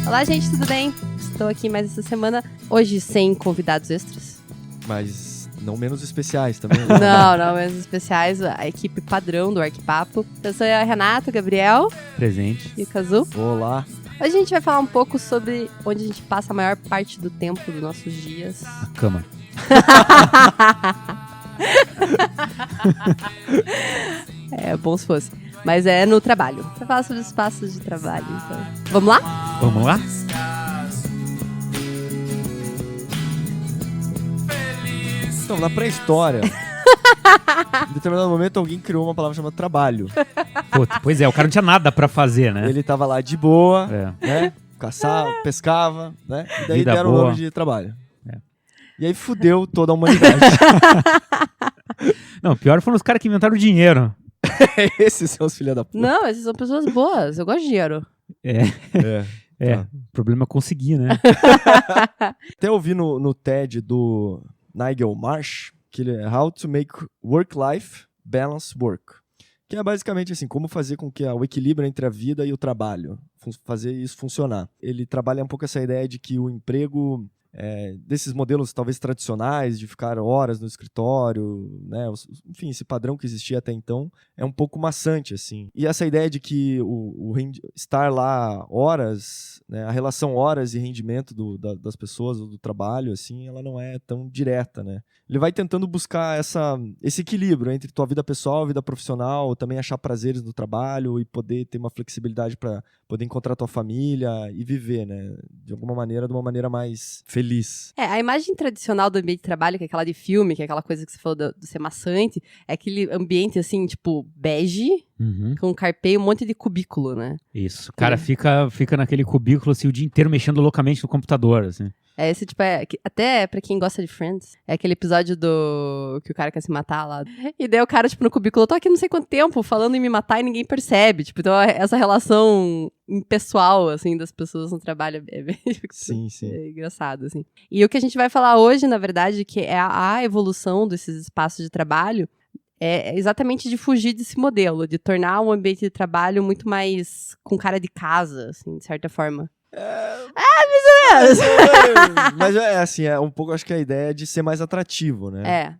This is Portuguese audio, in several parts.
Olá, gente, tudo bem? Estou aqui mais essa semana, hoje sem convidados extras. Mas não menos especiais também. Não, menos especiais, a equipe padrão do Arquipapo. Eu sou a Renata, o Gabriel. Presente. E o Kazu. Olá. Hoje a gente vai falar um pouco sobre onde a gente passa a maior parte do tempo dos nossos dias. A cama. É, bom se fosse. Mas é no trabalho. Vai falar sobre os passos de trabalho, então. Vamos lá? Vamos lá? Então, na pré-história, em determinado momento alguém criou uma palavra chamada trabalho. Puta, pois é, o cara não tinha nada pra fazer, né? Ele tava lá de boa, É. né? Caçava, pescava, né? E daí Vida deram o boa. nome de trabalho. É. E aí fudeu toda a humanidade. Não, pior foram os caras que inventaram o dinheiro. Esses são os filha da puta. Não, essas são pessoas boas. Eu gosto de dinheiro. É. O problema é conseguir, né? Até ouvi no TED do Nigel Marsh, que ele é How to Make Work-Life Balance Work. Que é basicamente assim, como fazer com que o equilíbrio entre a vida e o trabalho, fazer isso funcionar. Ele trabalha um pouco essa ideia de que o emprego, desses modelos talvez tradicionais, de ficar horas no escritório, né, enfim, esse padrão que existia até então, é um pouco maçante, assim. E essa ideia de que estar lá horas, né, a relação horas e rendimento das pessoas, do trabalho, assim, ela não é tão direta, né? Ele vai tentando buscar esse equilíbrio entre tua vida pessoal e vida profissional, também achar prazeres no trabalho e poder ter uma flexibilidade para poder encontrar tua família e viver, né? De alguma maneira, de uma maneira mais feliz. A imagem tradicional do ambiente de trabalho, que é aquela de filme, que é aquela coisa que você falou do ser maçante, é aquele ambiente, assim, tipo, bege, Uhum. com carpê e um monte de cubículo, né? Isso. O cara fica naquele cubículo assim, o dia inteiro mexendo loucamente no computador, assim. Esse, tipo, até pra quem gosta de Friends, é aquele episódio que o cara quer se matar lá. E daí o cara, tipo, no cubículo, eu tô aqui não sei quanto tempo falando em me matar e ninguém percebe. Tipo, então essa relação impessoal, assim, das pessoas no trabalho é bem Sim. é engraçado, assim. E o que a gente vai falar hoje, na verdade, que é a evolução desses espaços de trabalho, é exatamente de fugir desse modelo, de tornar um ambiente de trabalho muito mais com cara de casa, assim, de certa forma. Mas é assim, é um pouco, acho que a ideia é de ser mais atrativo, né?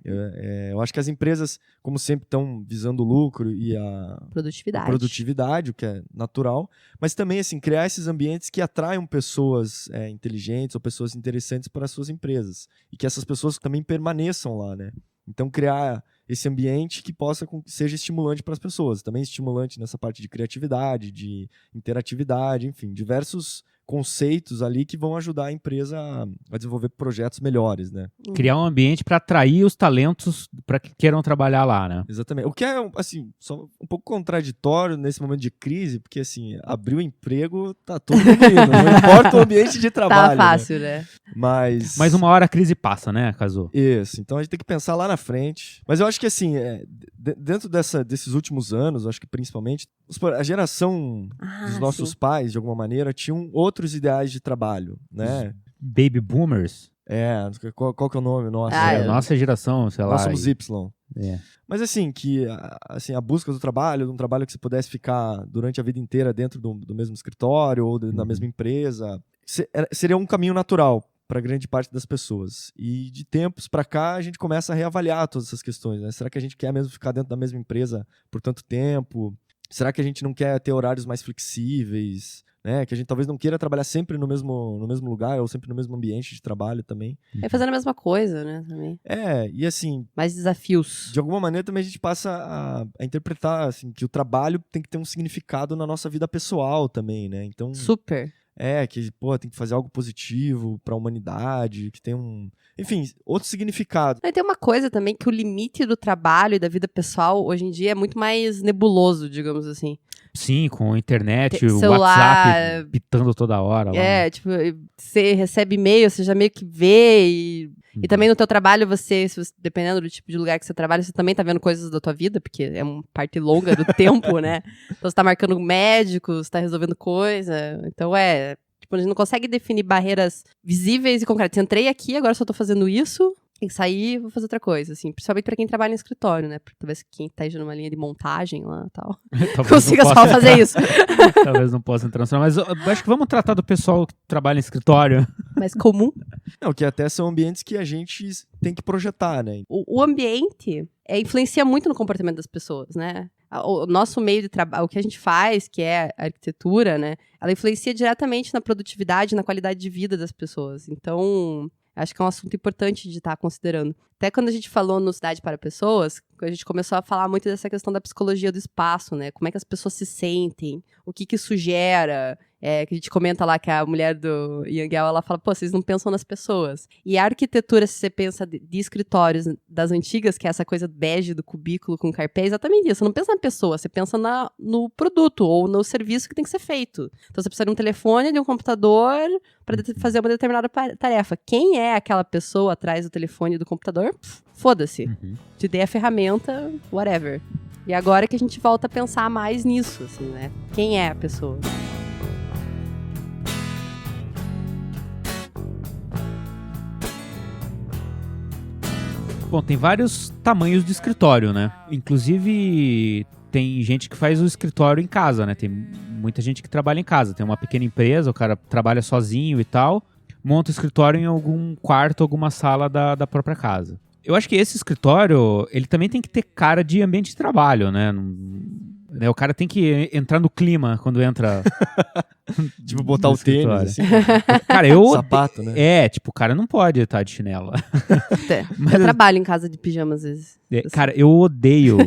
Eu acho que as empresas, como sempre, estão visando o lucro e a produtividade, o que é natural, mas também, assim, criar esses ambientes que atraiam pessoas inteligentes ou pessoas interessantes para as suas empresas e que essas pessoas também permaneçam lá, né? Então, criar esse ambiente que seja estimulante para as pessoas, também estimulante nessa parte de criatividade, de interatividade, enfim, diversos conceitos ali que vão ajudar a empresa a desenvolver projetos melhores, né? Criar um ambiente para atrair os talentos para que queiram trabalhar lá, né? Exatamente. O que é, assim, só um pouco contraditório nesse momento de crise, porque, assim, abrir o emprego, tá todo mundo indo, não importa o ambiente de trabalho. Tá fácil, né? Mas uma hora a crise passa, né, Kazu? Isso, então a gente tem que pensar lá na frente. Mas eu acho que, assim, dentro desses últimos anos, acho que principalmente, a geração dos nossos pais, de alguma maneira, tinham outros ideais de trabalho, né? Baby boomers. Qual que é o nome? Nossa, Nossa geração, sei lá. Nós somos Y. É. Mas assim, a busca do trabalho, de um trabalho que você pudesse ficar durante a vida inteira dentro do mesmo escritório ou na mesma empresa, seria um caminho natural para grande parte das pessoas. E de tempos para cá, a gente começa a reavaliar todas essas questões, né? Será que a gente quer mesmo ficar dentro da mesma empresa por tanto tempo? Será que a gente não quer ter horários mais flexíveis? Né? Que a gente talvez não queira trabalhar sempre no mesmo lugar ou sempre no mesmo ambiente de trabalho também. É fazendo a mesma coisa, né? Também. E assim... Mais desafios. De alguma maneira também a gente passa a interpretar assim, que o trabalho tem que ter um significado na nossa vida pessoal também, né? Então... Super. Que, tem que fazer algo positivo para a humanidade, que tem enfim, outro significado. E tem uma coisa também que o limite do trabalho e da vida pessoal, hoje em dia, é muito mais nebuloso, digamos assim. Sim, com a internet, o celular, WhatsApp pitando toda hora. Lá. Tipo, você recebe e-mail, você já meio que vê e também no teu trabalho, dependendo do tipo de lugar que você trabalha, você também tá vendo coisas da tua vida, porque é uma parte longa do tempo, né? Então você tá marcando médicos, você tá resolvendo coisa. Então tipo, a gente não consegue definir barreiras visíveis e concretas. Entrei aqui, agora só tô fazendo isso. tem que sair, vou fazer outra coisa, assim. Principalmente pra quem trabalha em escritório, né? Talvez quem esteja numa linha de montagem lá e tal. Consiga só fazer isso. Talvez não possa entrar no... Mas eu acho que vamos tratar do pessoal que trabalha em escritório. Mas comum. Não, que até são ambientes que a gente tem que projetar, né? O ambiente influencia muito no comportamento das pessoas, né? O nosso meio de trabalho, o que a gente faz, que é a arquitetura, né? Ela influencia diretamente na produtividade, na qualidade de vida das pessoas. Então, acho que é um assunto importante de estar considerando. Até quando a gente falou no Cidade para Pessoas, a gente começou a falar muito dessa questão da psicologia do espaço, né? Como é que as pessoas se sentem, o que isso gera. Que a gente comenta lá que a mulher do Yangel, ela fala, pô, vocês não pensam nas pessoas. E a arquitetura, se você pensa de escritórios das antigas, que é essa coisa bege do cubículo com carpê, é exatamente isso. Você não pensa na pessoa, você pensa no produto ou no serviço que tem que ser feito. Então você precisa de um telefone, de um computador para fazer uma determinada tarefa. Quem é aquela pessoa atrás do telefone e do computador? Foda-se. Te dei a ferramenta, whatever. E agora que a gente volta a pensar mais nisso, assim, né? Quem é a pessoa? Bom, tem vários tamanhos de escritório, né? Inclusive, tem gente que faz o escritório em casa, né? Tem muita gente que trabalha em casa. Tem uma pequena empresa, o cara trabalha sozinho e tal, monta o escritório em algum quarto, alguma sala da própria casa. Eu acho que esse escritório, ele também tem que ter cara de ambiente de trabalho, né? O cara tem que entrar no clima quando entra... Tipo, botar o tênis, assim. Cara, sapato, né? O cara não pode estar de chinela. Eu trabalho em casa de pijama às vezes. Cara, eu odeio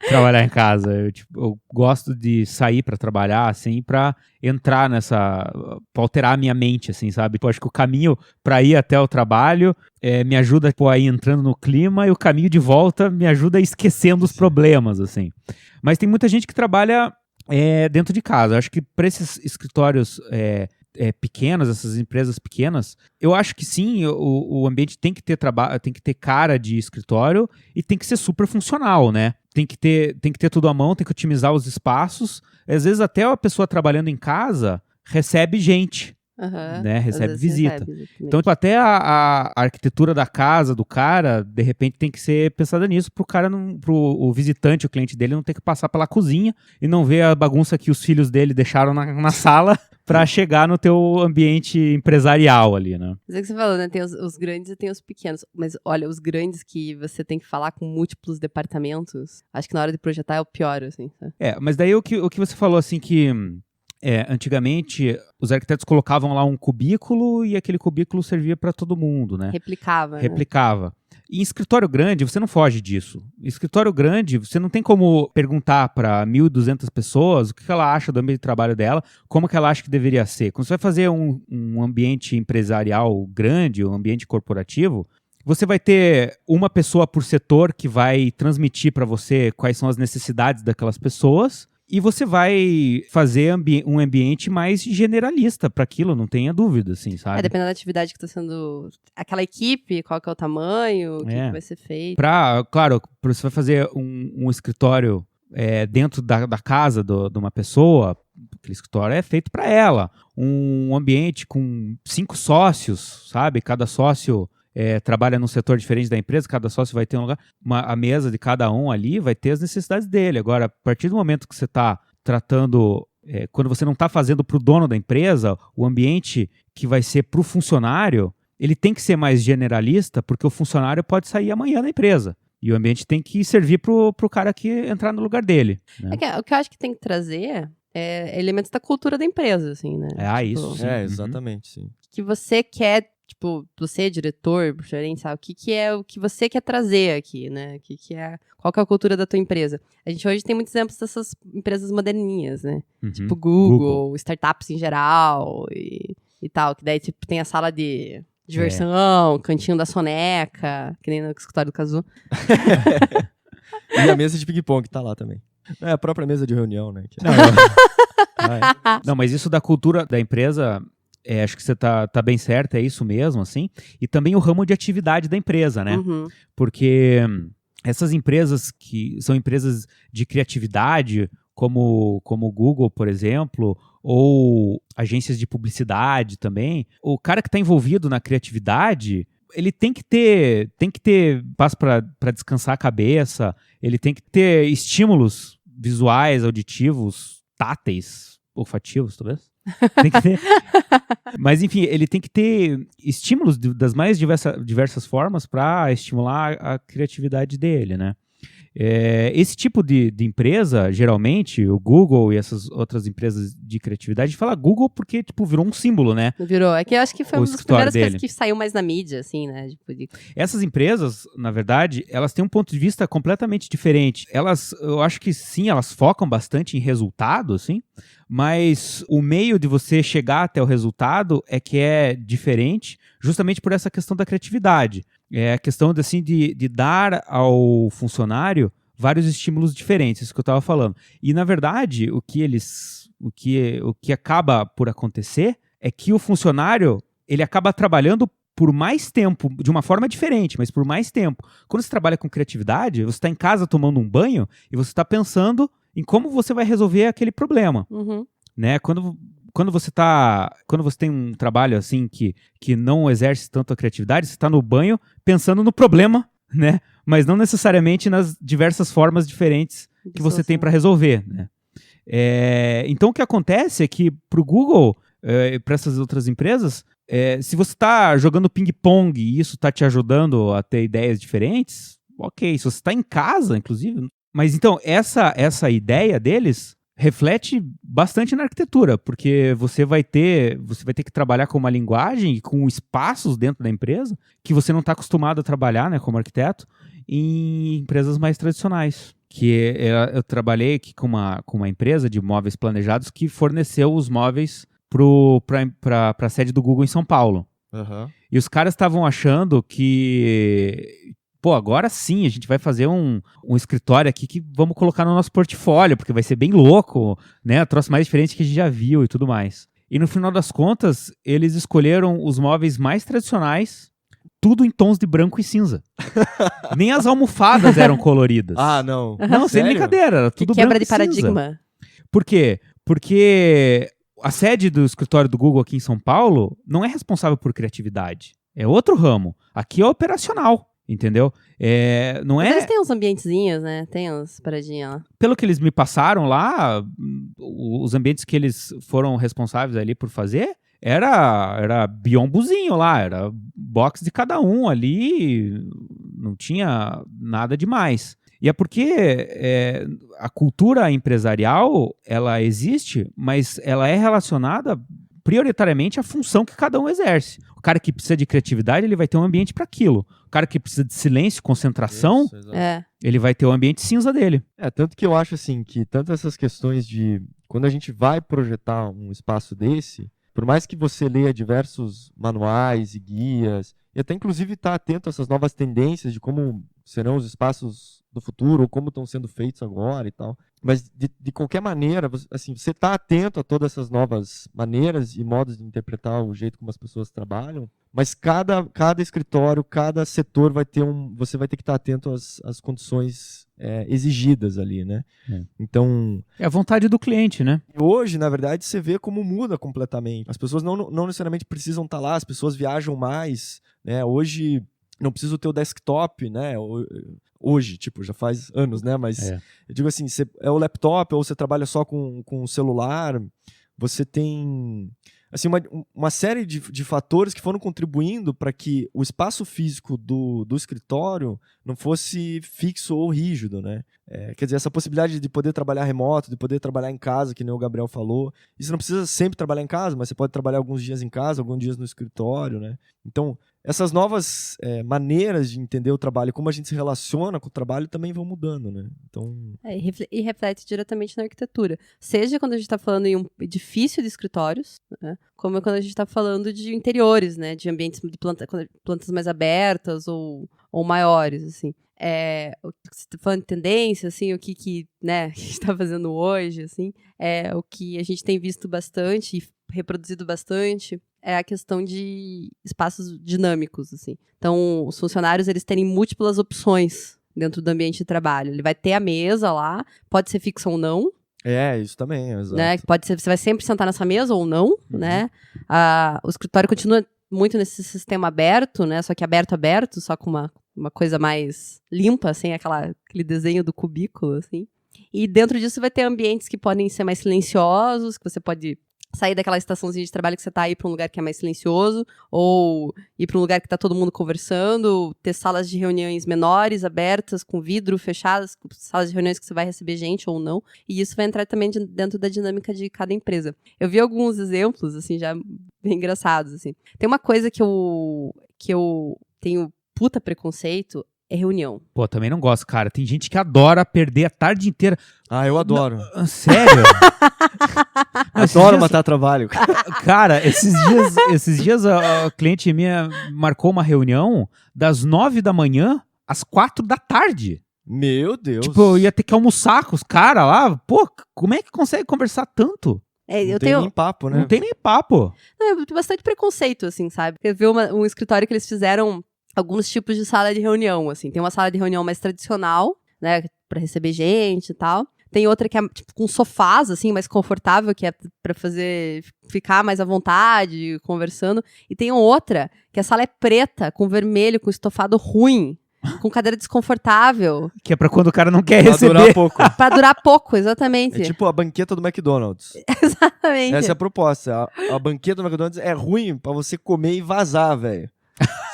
trabalhar em casa. Eu gosto de sair pra trabalhar, assim, pra entrar pra alterar a minha mente, assim, sabe? Eu acho que o caminho pra ir até o trabalho me ajuda a ir entrando no clima, e o caminho de volta me ajuda esquecendo os problemas, assim. Mas tem muita gente que trabalha dentro de casa. Eu acho que para esses escritórios pequenos, essas empresas pequenas, eu acho que sim, o ambiente tem que ter cara de escritório e tem que ser super funcional, né? Tem que ter tudo à mão, tem que otimizar os espaços. Às vezes até a pessoa trabalhando em casa recebe gente. Né? Recebe visita. Então, até a arquitetura da casa do cara, de repente, tem que ser pensada nisso pro visitante, o cliente dele, não ter que passar pela cozinha e não ver a bagunça que os filhos dele deixaram na sala para chegar no teu ambiente empresarial ali, né? Mas é que você falou, né? Tem os grandes e tem os pequenos. Mas, olha, os grandes que você tem que falar com múltiplos departamentos, acho que na hora de projetar é o pior, assim. Sabe? Mas daí o que você falou, assim, que... antigamente, os arquitetos colocavam lá um cubículo e aquele cubículo servia para todo mundo, né? Replicava. E em escritório grande, você não foge disso. Em escritório grande, você não tem como perguntar para 1.200 pessoas o que ela acha do ambiente de trabalho dela, como que ela acha que deveria ser. Quando você vai fazer um ambiente empresarial grande, um ambiente corporativo, você vai ter uma pessoa por setor que vai transmitir para você quais são as necessidades daquelas pessoas. E você vai fazer um ambiente mais generalista para aquilo, não tenha dúvida, assim, sabe? Dependendo da atividade que está sendo... Aquela equipe, qual que é o tamanho, o que vai ser feito. Claro, você vai fazer um escritório dentro da casa de uma pessoa, aquele escritório é feito para ela. Um ambiente com 5 sócios, sabe? Cada sócio... trabalha num setor diferente da empresa, cada sócio vai ter um lugar, a mesa de cada um ali vai ter as necessidades dele. Agora, a partir do momento que você está tratando, quando você não está fazendo para o dono da empresa, o ambiente que vai ser para o funcionário, ele tem que ser mais generalista, porque o funcionário pode sair amanhã da empresa. E o ambiente tem que servir para o cara que entrar no lugar dele. Né? O que eu acho que tem que trazer é elementos da cultura da empresa, assim, né? Isso. Sim. Exatamente, sim. Que você quer... Tipo, você, diretor, gerente, sabe? O que é o que você quer trazer aqui, né? Qual que é a cultura da tua empresa? A gente hoje tem muitos exemplos dessas empresas moderninhas, né? Tipo Google, startups em geral e tal. Que daí, tipo, tem a sala de diversão, cantinho da soneca, que nem no escritório do Cazu. E a mesa de ping-pong que tá lá também. É a própria mesa de reunião, né? Não, mas isso da cultura da empresa... acho que você tá bem certo, é isso mesmo, assim. E também o ramo de atividade da empresa, né? Porque essas empresas que são empresas de criatividade, como o Google, por exemplo, ou agências de publicidade também, o cara que está envolvido na criatividade, ele tem que ter espaço para descansar a cabeça, ele tem que ter estímulos visuais, auditivos, táteis, olfativos, talvez. Tem que ter. Mas, enfim, ele tem que ter estímulos das mais diversas formas para estimular a criatividade dele, né? Esse tipo de empresa, geralmente, o Google e essas outras empresas de criatividade, a gente fala Google porque, tipo, virou um símbolo, né? Virou. É que eu acho que foi O uma das escritório primeiras coisas dele. que saiu mais na mídia, assim, né? Essas empresas, na verdade, elas têm um ponto de vista completamente diferente. Eu acho que sim, elas focam bastante em resultado, assim, mas o meio de você chegar até o resultado é que é diferente, justamente por essa questão da criatividade. É a questão de dar ao funcionário vários estímulos diferentes, isso que eu estava falando. E, na verdade, o que acaba por acontecer é que o funcionário ele acaba trabalhando por mais tempo, de uma forma diferente, mas por mais tempo. Quando você trabalha com criatividade, você está em casa tomando um banho e você está pensando em como você vai resolver aquele problema. Uhum. Né? Quando você tem um trabalho assim que não exerce tanto a criatividade, você está no banho pensando no problema, né? Mas não necessariamente nas diversas formas diferentes que você tem para resolver, né? Então o que acontece é que para o Google, para essas outras empresas, se você está jogando ping-pong e isso está te ajudando a ter ideias diferentes, ok. Se você está em casa, inclusive. Mas então essa ideia deles reflete bastante na arquitetura, porque você vai ter que trabalhar com uma linguagem e com espaços dentro da empresa que você não está acostumado a trabalhar, né, como arquiteto, em empresas mais tradicionais. Eu trabalhei aqui com uma empresa de móveis planejados que forneceu os móveis para a sede do Google em São Paulo. Uhum. E os caras estavam achando que... Pô, agora sim, a gente vai fazer um escritório aqui que vamos colocar no nosso portfólio, porque vai ser bem louco, né? O troço mais diferente que a gente já viu e tudo mais. E no final das contas, eles escolheram os móveis mais tradicionais, tudo em tons de branco e cinza. Nem as almofadas eram coloridas. Ah, não. Não, sem Sério? brincadeira, era tudo Que quebra branco de e cinza. paradigma. Por quê? Porque a sede do escritório do Google aqui em São Paulo não é responsável por criatividade. É outro ramo. Aqui é operacional. Entendeu? Não Mas é... eles têm uns ambientezinhos, né? Tem umas paradinhas lá. Pelo que eles me passaram lá, os ambientes que eles foram responsáveis ali por fazer, era biombozinho lá, era box de cada um ali, não tinha nada demais. E é porque a cultura empresarial, ela existe, mas ela é relacionada prioritariamente à função que cada um exerce. O cara que precisa de criatividade, ele vai ter um ambiente para aquilo. O cara que precisa de silêncio, concentração, Isso, ele vai ter o ambiente cinza dele. Tanto que eu acho assim, que tanto essas questões de... Quando a gente vai projetar um espaço desse, por mais que você leia diversos manuais e guias, e até inclusive estar atento a essas novas tendências de como serão os espaços do futuro, ou como estão sendo feitos agora e tal. Mas, de qualquer maneira, assim, você está atento a todas essas novas maneiras e modos de interpretar o jeito como as pessoas trabalham, mas cada escritório, cada setor você vai ter que estar atento às condições exigidas ali, né? Então... É a vontade do cliente, né? Hoje, na verdade, você vê como muda completamente. As pessoas não necessariamente precisam estar lá, as pessoas viajam mais, né? Hoje... Não preciso ter o desktop, né? Hoje, tipo, já faz anos, né? Mas eu digo assim, é o laptop ou você trabalha só com o celular, você tem assim, uma série de fatores que foram contribuindo para que o espaço físico do escritório não fosse fixo ou rígido, né? Quer dizer, essa possibilidade de poder trabalhar remoto, de poder trabalhar em casa, que nem o Gabriel falou, e você não precisa sempre trabalhar em casa, mas você pode trabalhar alguns dias em casa, alguns dias no escritório, né? Então, essas novas maneiras de entender o trabalho, como a gente se relaciona com o trabalho, também vão mudando, né? Então... E reflete diretamente na arquitetura. Seja quando a gente está falando em um edifício de escritórios, né? Como quando a gente está falando de interiores, né? De ambientes de plantas mais abertas ou maiores, assim. O que você está falando de tendência, assim, o que né, a gente está fazendo hoje, assim, o que a gente tem visto bastante e reproduzido bastante é a questão de espaços dinâmicos, assim. Então, os funcionários, eles terem múltiplas opções dentro do ambiente de trabalho. Ele vai ter a mesa lá, pode ser fixa ou não. Isso também, exato. Né? Pode ser, você vai sempre sentar nessa mesa ou não, né? O escritório continua muito nesse sistema aberto, né? Só que aberto, só com uma coisa mais limpa, assim, aquele desenho do cubículo, assim. E dentro disso vai ter ambientes que podem ser mais silenciosos, que você pode sair daquela estaçãozinha de trabalho que você tá aí pra um lugar que é mais silencioso, ou ir pra um lugar que tá todo mundo conversando, ter salas de reuniões menores, abertas, com vidro, fechadas, salas de reuniões que você vai receber gente ou não, e isso vai entrar também dentro da dinâmica de cada empresa. Eu vi alguns exemplos, assim, já bem engraçados, assim. Tem uma coisa que eu tenho puta preconceito, é reunião. Pô, também não gosto, cara. Tem gente que adora perder a tarde inteira. Ah, eu adoro. Não, sério? Adoro matar trabalho. Cara, esses dias a cliente minha marcou uma reunião das 9 da manhã às 4 da tarde. Meu Deus. Tipo, eu ia ter que almoçar com os caras lá. Pô, como é que consegue conversar tanto? Não tem nem papo, né? Não tem nem papo. Não, eu tenho bastante preconceito, assim, sabe? Eu vi um escritório que eles fizeram alguns tipos de sala de reunião, assim. Tem uma sala de reunião mais tradicional, né, pra receber gente e tal. Tem outra que é, tipo, com sofás, assim, mais confortável, que é pra ficar mais à vontade, conversando. E tem outra, que a sala é preta, com vermelho, com estofado ruim, com cadeira desconfortável. Que é pra quando o cara não quer Pra receber. durar pouco. Pra durar pouco, exatamente. É tipo a banqueta do McDonald's. Exatamente. Essa é a proposta. A banqueta do McDonald's é ruim pra você comer e vazar, velho.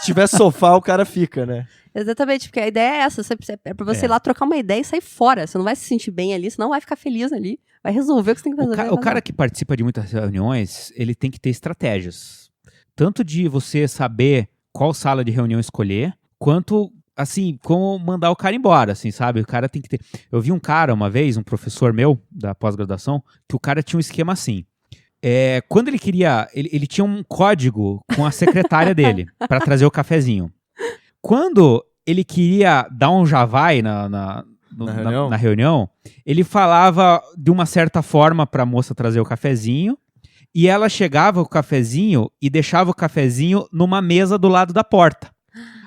Se tiver sofá, o cara fica, né? Exatamente, porque a ideia é essa, é pra você ir lá trocar uma ideia e sair fora. Você não vai se sentir bem ali, você não vai ficar feliz ali. Vai resolver o que você tem que resolver. O cara que participa de muitas reuniões, ele tem que ter estratégias. Tanto de você saber qual sala de reunião escolher, quanto, assim, como mandar o cara embora, assim, sabe? O cara tem que ter... Eu vi um cara uma vez, um professor meu, da pós-graduação, que o cara tinha um esquema assim. Quando ele queria... Ele tinha um código com a secretária dele para trazer o cafezinho. Quando ele queria dar um javai na reunião, ele falava de uma certa forma para a moça trazer o cafezinho, e ela chegava com o cafezinho e deixava o cafezinho numa mesa do lado da porta.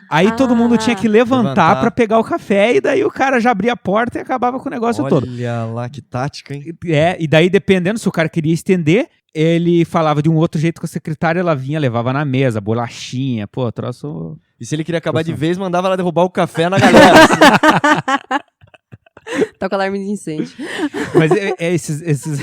Aí todo mundo tinha que levantar para pegar o café, e daí o cara já abria a porta e acabava com o negócio todo. Olha lá que tática, hein? E daí dependendo se o cara queria estender, ele falava de um outro jeito com a secretária, ela vinha, levava na mesa, bolachinha, pô, troço... E se ele queria acabar de vez, mandava ela derrubar o café na galera. Assim. Toca alarme de incêndio. Mas esses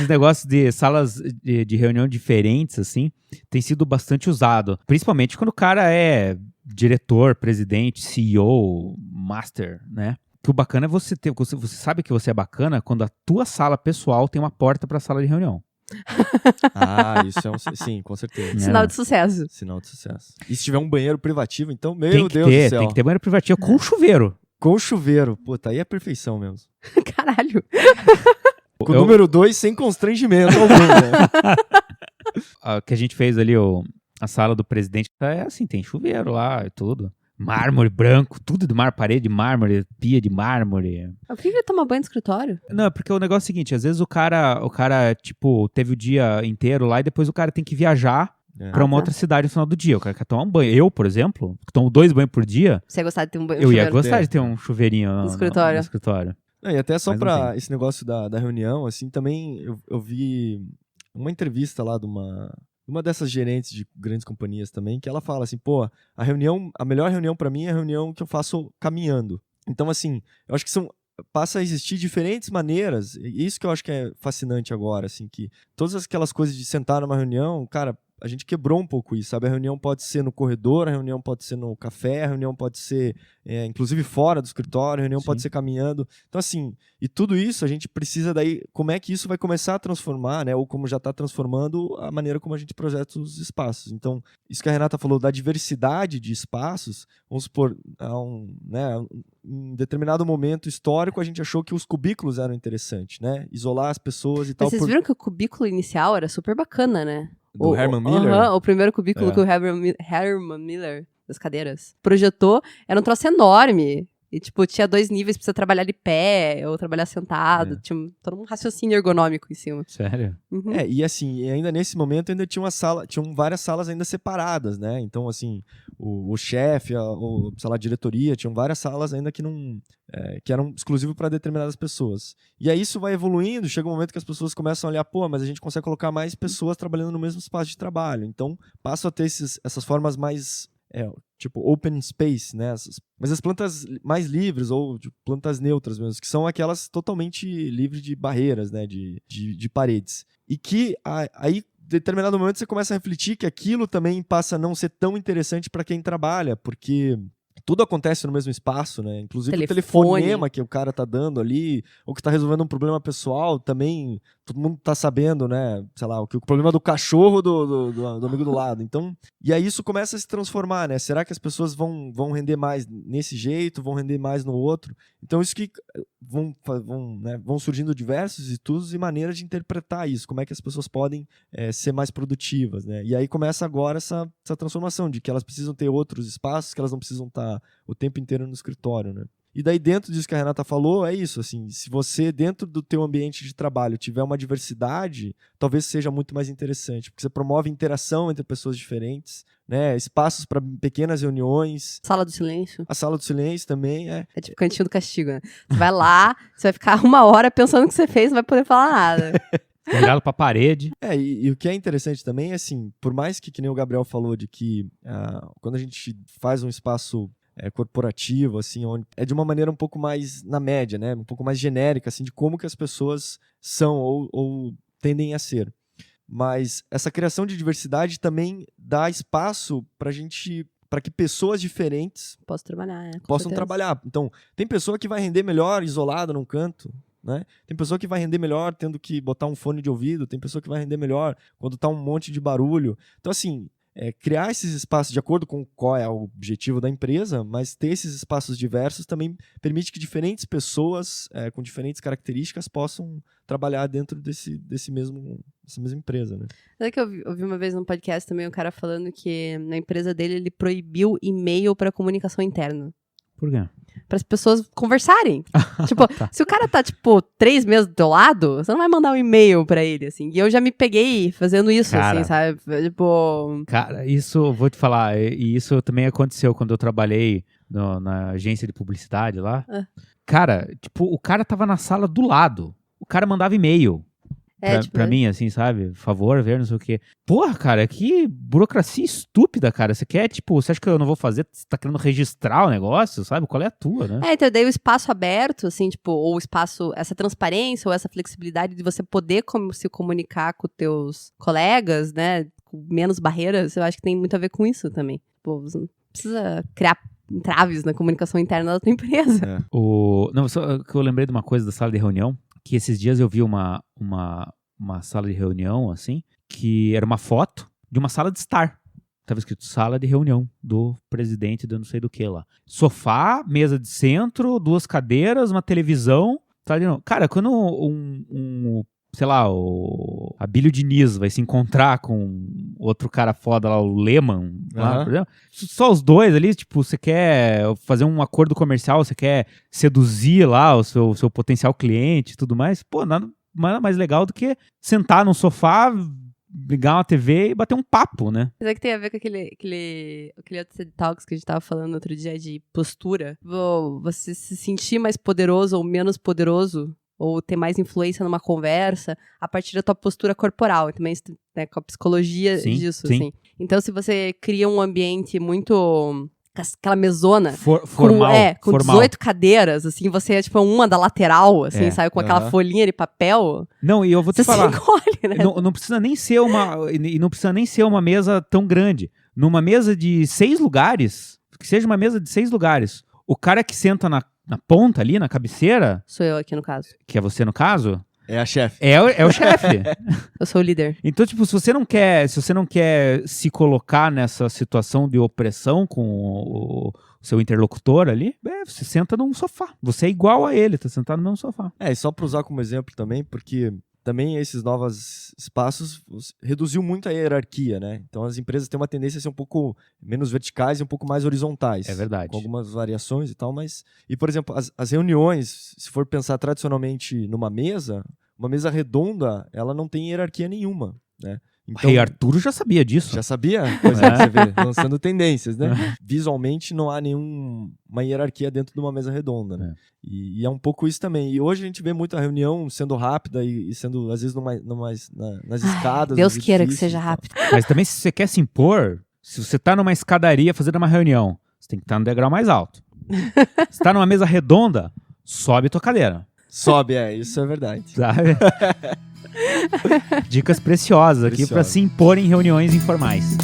negócios de salas de reunião diferentes, assim, tem sido bastante usado. Principalmente quando o cara é diretor, presidente, CEO, master, né? Que o bacana é você ter... Você sabe que você é bacana quando a tua sala pessoal tem uma porta pra sala de reunião. Isso é sim, com certeza. Sinal de sucesso. Sinal de sucesso. E se tiver um banheiro privativo, então, meu Deus do céu. Tem que ter banheiro privativo com chuveiro. Com chuveiro. Puta, aí é perfeição mesmo. Caralho. Com o número 2, sem constrangimento algum, né? Que a gente fez ali, a sala do presidente, é assim, tem chuveiro lá e tudo. Mármore branco, tudo de parede de mármore, pia de mármore. Por que ele toma banho no escritório? Não, porque o negócio é o seguinte, às vezes o cara, tipo, teve o dia inteiro lá e depois o cara tem que viajar pra uma outra cidade no final do dia. O cara quer tomar um banho. Eu, por exemplo, que tomo 2 banhos por dia, você ia gostar de ter um banho eu ia gostar de ter um chuveirinho no escritório. E até só Mas, pra enfim, esse negócio da reunião, assim, também eu vi uma entrevista lá de uma dessas gerentes de grandes companhias também, que ela fala assim, pô, a melhor reunião pra mim é a reunião que eu faço caminhando. Então, assim, eu acho que passa a existir diferentes maneiras, e isso que eu acho que é fascinante agora, assim, que todas aquelas coisas de sentar numa reunião, cara, a gente quebrou um pouco isso, sabe? A reunião pode ser no corredor, a reunião pode ser no café, a reunião pode ser, inclusive, fora do escritório, a reunião pode ser caminhando. Então, assim, e tudo isso a gente precisa daí, como é que isso vai começar a transformar, né? Ou como já está transformando a maneira como a gente projeta os espaços. Então, isso que a Renata falou da diversidade de espaços, vamos supor, em determinado momento histórico a gente achou que os cubículos eram interessantes, né? Isolar as pessoas e tal. Mas vocês viram que o cubículo inicial era super bacana, né? Do Herman Miller? O primeiro cubículo que o Herman Miller, das cadeiras, projetou, era um troço enorme. E, tipo, tinha 2 níveis pra você trabalhar de pé ou trabalhar sentado. Tinha todo um raciocínio ergonômico em cima. Sério? Uhum. E assim, ainda nesse momento ainda tinham várias salas ainda separadas, né? Então, assim, o chefe, sei lá, a diretoria, tinham várias salas ainda que não... que eram exclusivas para determinadas pessoas. E aí isso vai evoluindo, chega um momento que as pessoas começam a olhar, pô, mas a gente consegue colocar mais pessoas trabalhando no mesmo espaço de trabalho. Então, passam a ter essas formas mais... tipo open space, né? Mas as plantas mais livres, ou tipo, plantas neutras mesmo, que são aquelas totalmente livres de barreiras, né? De paredes. E que aí, em determinado momento, você começa a refletir que aquilo também passa a não ser tão interessante para quem trabalha, porque tudo acontece no mesmo espaço, né? Inclusive o telefonema que o cara tá dando ali, ou que tá resolvendo um problema pessoal, também todo mundo tá sabendo, né? Sei lá, o problema do cachorro do amigo do lado. Então, e aí isso começa a se transformar, né? Será que as pessoas vão render mais nesse jeito, vão render mais no outro? Então isso que vão surgindo diversos estudos e maneiras de interpretar isso, como é que as pessoas podem ser mais produtivas, né? E aí começa agora essa transformação de que elas precisam ter outros espaços, que elas não precisam estar o tempo inteiro no escritório, né? E daí dentro disso que a Renata falou, é isso, assim, se você dentro do teu ambiente de trabalho tiver uma diversidade, talvez seja muito mais interessante, porque você promove interação entre pessoas diferentes, né, espaços para pequenas reuniões. Sala do silêncio. A sala do silêncio também é tipo cantinho do castigo, né? Você vai lá, você vai ficar 1 hora pensando o que você fez, não vai poder falar nada. Olhado pra parede. E o que é interessante também é assim, por mais que nem o Gabriel falou de que quando a gente faz um espaço corporativo, assim, onde é de uma maneira um pouco mais na média, né? Um pouco mais genérica, assim, de como que as pessoas são ou tendem a ser. Mas essa criação de diversidade também dá espaço para que pessoas diferentes possam trabalhar. Então, tem pessoa que vai render melhor isolada num canto, né? Tem pessoa que vai render melhor tendo que botar um fone de ouvido, tem pessoa que vai render melhor quando tá um monte de barulho. Então, assim, criar esses espaços de acordo com qual é o objetivo da empresa, mas ter esses espaços diversos também permite que diferentes pessoas com diferentes características possam trabalhar dentro dessa mesma empresa, né? Sabe que eu ouvi uma vez num podcast também um cara falando que na empresa dele ele proibiu e-mail para comunicação interna. Por quê? Para as pessoas conversarem. Tipo, se o cara tá, 3 meses do teu lado, você não vai mandar um e-mail pra ele, assim. E eu já me peguei fazendo isso, cara, assim, sabe? Tipo... Cara, isso, vou te falar, e isso também aconteceu quando eu trabalhei na agência de publicidade lá. Cara, o cara tava na sala do lado. O cara mandava e-mail. Pra mim, assim, sabe? Favor, ver, não sei o quê. Porra, cara, que burocracia estúpida, cara. Você quer, você acha que eu não vou fazer? Você tá querendo registrar o negócio, sabe? Qual é a tua, né? Então daí o espaço aberto, assim, ou o espaço, essa transparência ou essa flexibilidade de você poder se comunicar com teus colegas, né? Com menos barreiras, eu acho que tem muito a ver com isso também. Você não precisa criar entraves na comunicação interna da tua empresa. Não, só que eu lembrei de uma coisa da sala de reunião, que esses dias eu vi uma sala de reunião, assim, que era uma foto de uma sala de estar. Tava escrito sala de reunião do presidente do não sei do que lá. Sofá, mesa de centro, 2 cadeiras, uma televisão. Sala de reunião. Cara, quando sei lá, o Abílio Diniz vai se encontrar com outro cara foda lá, o Lehman, lá, por exemplo, só os dois ali, você quer fazer um acordo comercial, você quer seduzir lá o seu potencial cliente e tudo mais, pô, nada mais legal do que sentar num sofá, ligar uma TV e bater um papo, né? Mas é que tem a ver com aquele outro TED Talks que a gente tava falando outro dia de postura. Você se sentir mais poderoso ou menos poderoso, ou ter mais influência numa conversa, a partir da tua postura corporal, e também, né, com a psicologia disso, assim. Então, se você cria um ambiente muito... aquela mesona formal, com 18 cadeiras, assim, você é uma da lateral, assim, sabe, com aquela folhinha de papel. Não, e eu vou te falar, se encolhe, né? Não precisa nem ser uma mesa tão grande. Numa mesa de 6 lugares, que seja uma mesa de 6 lugares, o cara que senta na ponta ali, na cabeceira... Sou eu aqui no caso. Que é você no caso? É a chefe. É o chefe. Eu sou o líder. Então, se você não quer se colocar nessa situação de opressão com o seu interlocutor ali, você senta num sofá. Você é igual a ele, tá sentado no mesmo sofá. E só para usar como exemplo também, porque também esses novos espaços reduziu muito a hierarquia, né? Então as empresas têm uma tendência a ser um pouco menos verticais e um pouco mais horizontais. É verdade. Com algumas variações e tal, mas... E, por exemplo, as reuniões, se for pensar tradicionalmente numa mesa, uma mesa redonda, ela não tem hierarquia nenhuma, né? Então, o Rei Arturo já sabia disso. Já sabia? Pois é, você vê, lançando tendências, né? Visualmente não há nenhuma hierarquia dentro de uma mesa redonda, né? E é um pouco isso também. E hoje a gente vê muita reunião sendo rápida e sendo, às vezes, nas escadas. Deus queira que seja rápido. Mas também, se você quer se impor, se você tá numa escadaria fazendo uma reunião, você tem que estar no degrau mais alto. Se tá numa mesa redonda, sobe tua cadeira. Sobe, isso é verdade. Sabe? Dicas preciosas aqui para se impor em reuniões informais.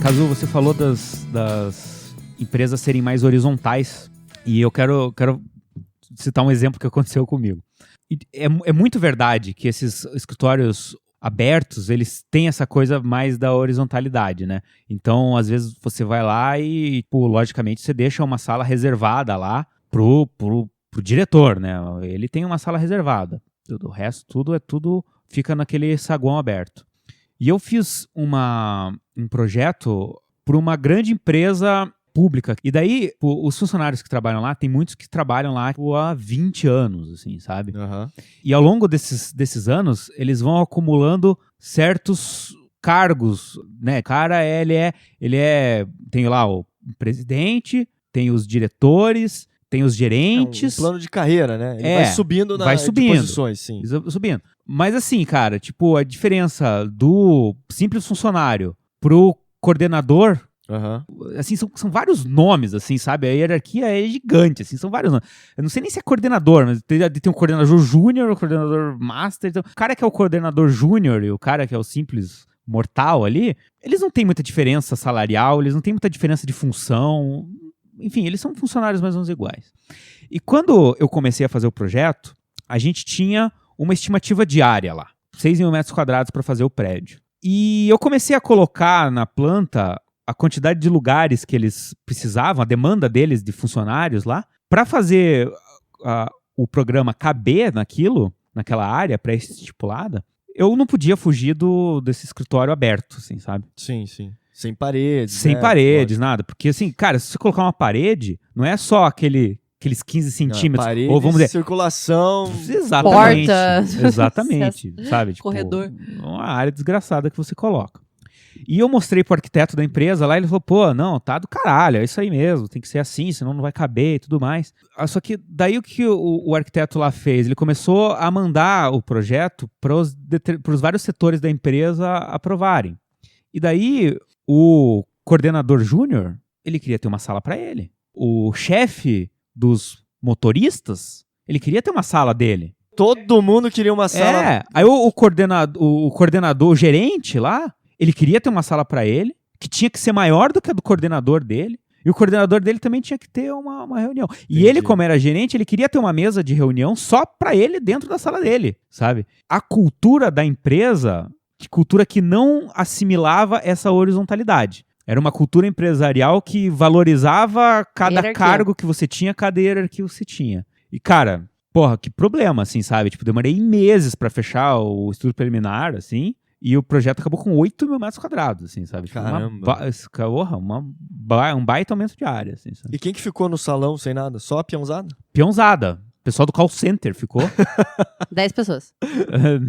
Cazu, você falou das empresas serem mais horizontais e eu quero citar um exemplo que aconteceu comigo. É muito verdade que esses escritórios abertos, eles têm essa coisa mais da horizontalidade, né? Então, às vezes, você vai lá e, logicamente, você deixa uma sala reservada lá pro diretor, né? Ele tem uma sala reservada. O resto, tudo fica naquele saguão aberto. E eu fiz um projeto para uma grande empresa pública. E daí, os funcionários que trabalham lá, tem muitos que trabalham lá há 20 anos, assim, sabe? Uhum. E ao longo desses anos, eles vão acumulando certos cargos, né? O cara, tem lá o presidente, tem os diretores, tem os gerentes. Um plano de carreira, né? Ele vai subindo de posições, sim. Subindo. Mas assim, cara, tipo, a diferença do simples funcionário pro coordenador... Uhum. Assim, são vários nomes, assim, sabe? A hierarquia é gigante, assim, são vários nomes. Eu não sei nem se é coordenador, mas tem um coordenador júnior, um coordenador master. Então, o cara que é o coordenador júnior e o cara que é o simples mortal ali, eles não têm muita diferença salarial, eles não têm muita diferença de função. Enfim, eles são funcionários mais ou menos iguais. E quando eu comecei a fazer o projeto, a gente tinha uma estimativa diária lá, 6 mil metros quadrados para fazer o prédio. E eu comecei a colocar na planta a quantidade de lugares que eles precisavam, a demanda deles de funcionários lá, para fazer o programa caber naquela área pré-estipulada, eu não podia fugir desse escritório aberto, assim, sabe? Sim, sim. Sem paredes. Sem paredes, nada. Porque, assim, cara, se você colocar uma parede, não é só aqueles 15 centímetros. Paredes, ou vamos dizer, circulação. Exatamente. Porta. Exatamente. Sabe? Tipo, corredor. Uma área desgraçada que você coloca. E eu mostrei pro arquiteto da empresa lá, ele falou, pô, não, tá do caralho, é isso aí mesmo, tem que ser assim, senão não vai caber e tudo mais. Só que daí o que o arquiteto lá fez? Ele começou a mandar o projeto para os vários setores da empresa aprovarem. E daí o coordenador júnior, ele queria ter uma sala para ele. O chefe dos motoristas, ele queria ter uma sala dele. Todo mundo queria uma sala. Aí o coordenador, o gerente lá, ele queria ter uma sala para ele, que tinha que ser maior do que a do coordenador dele, e o coordenador dele também tinha que ter uma reunião. Entendi. E ele, como era gerente, ele queria ter uma mesa de reunião só para ele dentro da sala dele, sabe? A cultura da empresa, cultura que não assimilava essa horizontalidade. Era uma cultura empresarial que valorizava cada hierarquia. cargo que você tinha, cada hierarquia que você tinha. E, cara, porra, que problema, assim, sabe? Tipo, demorei meses para fechar o estudo preliminar, assim, e o projeto acabou com 8 mil metros quadrados, assim, sabe? Tipo, Caramba. Um baita aumento de área, assim, sabe? E quem que ficou no salão sem nada? Só a peãozada? Peãozada. O pessoal do call center ficou. 10 pessoas.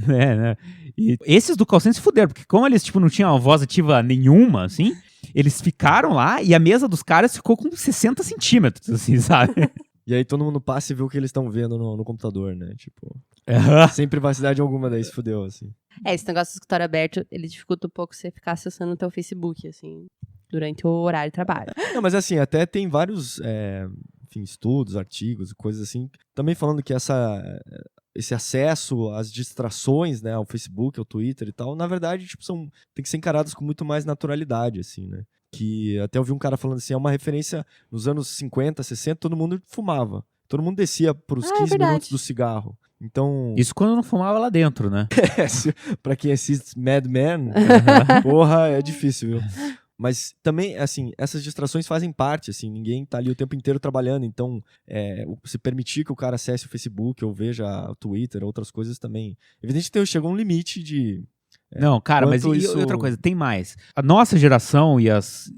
Né? E esses do call center se fuderam, porque como eles, tipo, não tinham uma voz ativa nenhuma, assim, eles ficaram lá e a mesa dos caras ficou com 60 centímetros, assim, sabe? E aí todo mundo passa e vê o que eles estão vendo no computador, né? Tipo, Uhum. sem privacidade alguma, daí se fudeu, assim. Esse negócio do escritório aberto, ele dificulta um pouco você ficar acessando o teu Facebook, assim, durante o horário de trabalho. Não, mas assim, até tem vários enfim, estudos, artigos, coisas assim, também falando que esse acesso às distrações, né, ao Facebook, ao Twitter e tal, na verdade, tipo, tem que ser encarados com muito mais naturalidade, assim, né? Que até eu vi um cara falando assim, é uma referência nos anos 50, 60, todo mundo fumava. Todo mundo descia pros 15 minutos do cigarro. Então... Isso quando eu não fumava lá dentro, né? Pra quem assiste Mad Men, porra, é difícil, viu? Mas também, assim, essas distrações fazem parte, assim, ninguém tá ali o tempo inteiro trabalhando, então se permitir que o cara acesse o Facebook ou veja o Twitter, outras coisas também. Evidente que chegou um limite de... Não, cara, mas e outra coisa, tem mais. A nossa geração e as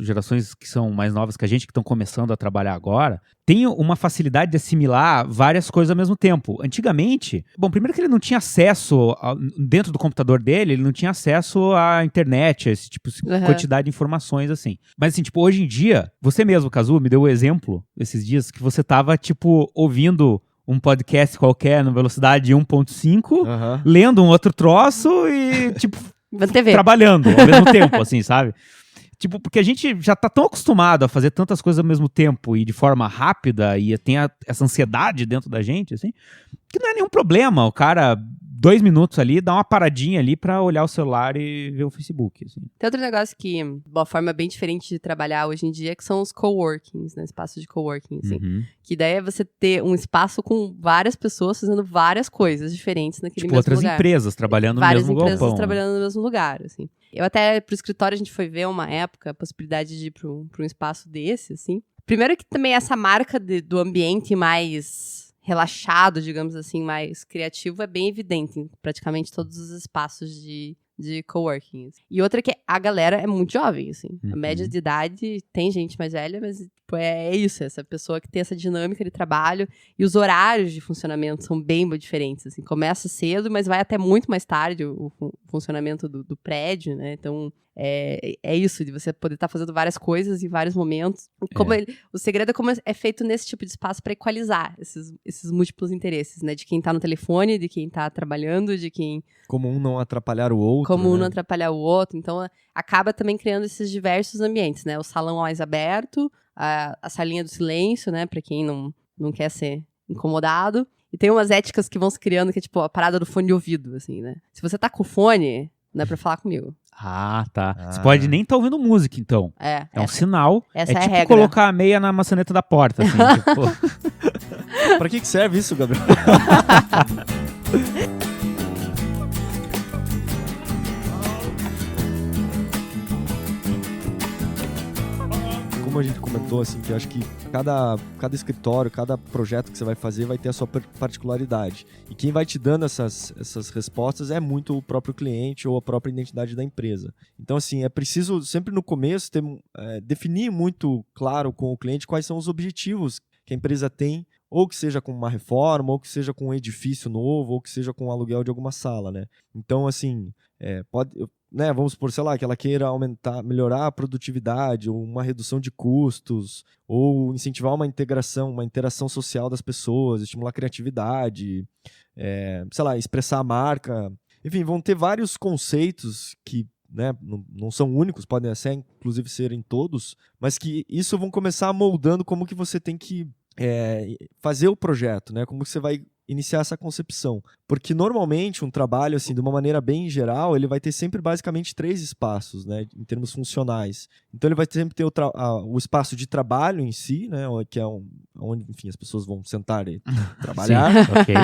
gerações que são mais novas que a gente, que estão começando a trabalhar agora, tem uma facilidade de assimilar várias coisas ao mesmo tempo. Antigamente, bom, primeiro que ele não tinha acesso, dentro do computador dele, ele não tinha acesso à internet, a esse tipo de quantidade de informações, assim. Mas assim, tipo, hoje em dia, você mesmo, Kazu, me deu o exemplo, esses dias, que você tava, tipo, ouvindo um podcast qualquer na velocidade 1.5, lendo um outro troço e, tipo, trabalhando ao mesmo tempo, assim, sabe? Tipo, porque a gente já tá tão acostumado a fazer tantas coisas ao mesmo tempo e de forma rápida e tem essa ansiedade dentro da gente, assim, que não é nenhum problema. O cara, 2 minutos ali, dá uma paradinha ali pra olhar o celular e ver o Facebook, assim. Tem outro negócio que, uma forma bem diferente de trabalhar hoje em dia, que são os coworkings, né? Espaços de coworking, assim. Que daí é você ter um espaço com várias pessoas fazendo várias coisas diferentes naquele mesmo lugar. Tipo, outras empresas trabalhando no mesmo galpão. Várias empresas trabalhando no mesmo lugar, assim. Eu até, pro escritório, a gente foi ver uma época, a possibilidade de ir pra um espaço desse, assim. Primeiro que também essa marca do ambiente mais relaxado, digamos assim, mais criativo, é bem evidente em praticamente todos os espaços de coworking. E outra que a galera é muito jovem, assim. A média de idade, tem gente mais velha, mas tipo, é isso, essa pessoa que tem essa dinâmica de trabalho. E os horários de funcionamento são bem diferentes, assim. Começa cedo, mas vai até muito mais tarde o funcionamento do prédio, né? Então, é isso, de você poder estar fazendo várias coisas em vários momentos. O segredo é como é feito nesse tipo de espaço para equalizar esses múltiplos interesses, né? De quem tá no telefone, de quem tá trabalhando, de quem... Como um não atrapalhar o outro. Como um não atrapalhar o outro. Então, acaba também criando esses diversos ambientes, né? O salão mais aberto, a salinha do silêncio, né? Pra quem não quer ser incomodado. E tem umas éticas que vão se criando, que é tipo a parada do fone de ouvido, assim, né? Se você tá com o fone, não é pra falar comigo. Ah, tá. Você pode nem estar ouvindo música, então. É um sinal. Essa é a tipo regra. Colocar a meia na maçaneta da porta, assim. Tipo... Pra que serve isso, Gabriel? Como a gente comentou, assim, que eu acho que cada escritório, cada projeto que você vai fazer vai ter a sua particularidade. E quem vai te dando essas respostas é muito o próprio cliente ou a própria identidade da empresa. Então, assim, é preciso sempre no começo definir muito claro com o cliente quais são os objetivos que a empresa tem, ou que seja com uma reforma, ou que seja com um edifício novo, ou que seja com o aluguel de alguma sala, né? Então, assim, né, vamos supor, sei lá, que ela queira melhorar a produtividade, ou uma redução de custos, ou incentivar uma interação social das pessoas, estimular a criatividade, sei lá, expressar a marca. Enfim, vão ter vários conceitos que, né, não são únicos, podem até inclusive serem todos, mas que isso vão começar moldando como que você tem que fazer o projeto, né? Como que você vai iniciar essa concepção. Porque normalmente um trabalho, assim, de uma maneira bem geral, ele vai ter sempre basicamente 3 espaços, né, em termos funcionais. Então ele vai sempre ter o espaço de trabalho em si, né, que é onde, enfim, as pessoas vão sentar e trabalhar. Sim, ok.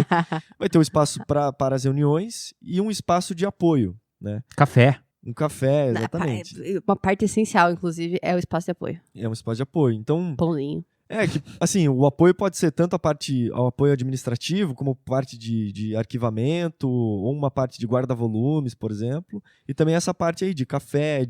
Vai ter um espaço para as reuniões e um espaço de apoio, né? Café. Um café, exatamente. Uma parte essencial, inclusive, é o espaço de apoio. É um espaço de apoio. Então, pãozinho. Que, assim, o apoio pode ser tanto o apoio administrativo, como parte de arquivamento, ou uma parte de guarda-volumes, por exemplo, e também essa parte aí de café,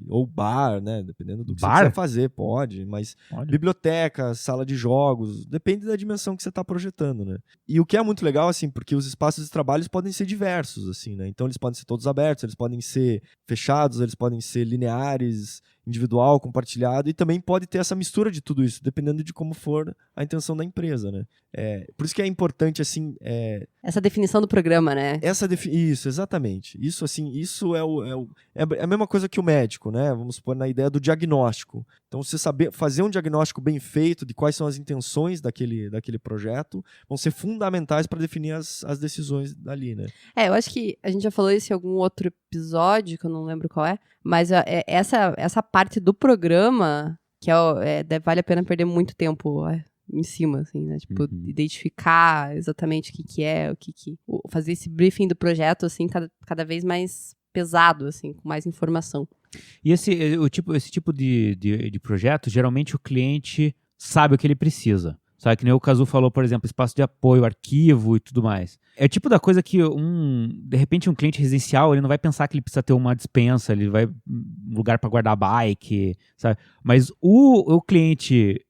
ou bar, né, dependendo do que você quiser fazer, pode, mas biblioteca, sala de jogos, depende da dimensão que você está projetando, né. E o que é muito legal, assim, porque os espaços de trabalho podem ser diversos, assim, né, então eles podem ser todos abertos, eles podem ser fechados, eles podem ser lineares, individual, compartilhado, e também pode ter essa mistura de tudo isso, dependendo de como for a intenção da empresa, né? Por isso que é importante, assim... essa definição do programa, né? Isso, exatamente. Isso, assim, isso é a mesma coisa que o médico, né? Vamos supor, na ideia do diagnóstico. Então, você saber fazer um diagnóstico bem feito de quais são as intenções daquele projeto vão ser fundamentais para definir as decisões dali, né? Eu acho que a gente já falou isso em algum outro episódio, que eu não lembro qual mas essa parte do programa, que vale a pena perder muito tempo em cima, assim, né? Tipo, identificar exatamente o que é, fazer esse briefing do projeto, assim, cada vez mais pesado, assim, com mais informação. E esse tipo de projeto, geralmente o cliente sabe o que ele precisa. Sabe, que nem o Cazu falou, por exemplo, espaço de apoio, arquivo e tudo mais. É o tipo da coisa que, de repente, um cliente residencial, ele não vai pensar que ele precisa ter uma despensa, ele vai um lugar para guardar bike, sabe? Mas o cliente